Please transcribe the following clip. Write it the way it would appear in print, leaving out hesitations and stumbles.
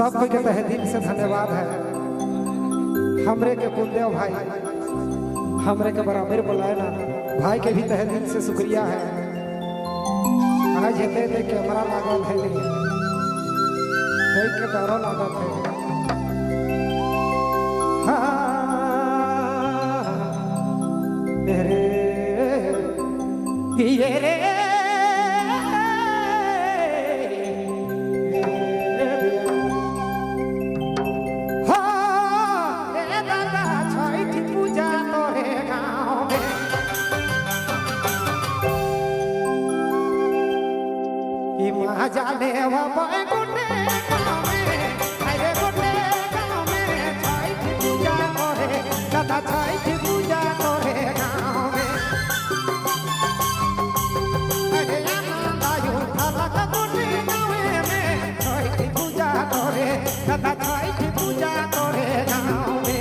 सब कोई के तहे दिल से धन्यवाद है। हमरे के कुलदेव भाई हमरे के बराबर बुलाए ना, भाई के भी तहे दिल से शुक्रिया है। आज हेते देख के हमारा लागल है, देख के डरो लागल है। तेरे ये रे जाने बाबा गुटे गाँव में, अरे गुटे गाँव में छठ पूजा करे, दादा छठ पूजा करे गाँव में। अरे आयो फलक गुटे गाँव में छठ पूजा करे, दादा छठ पूजा करे गाँव में।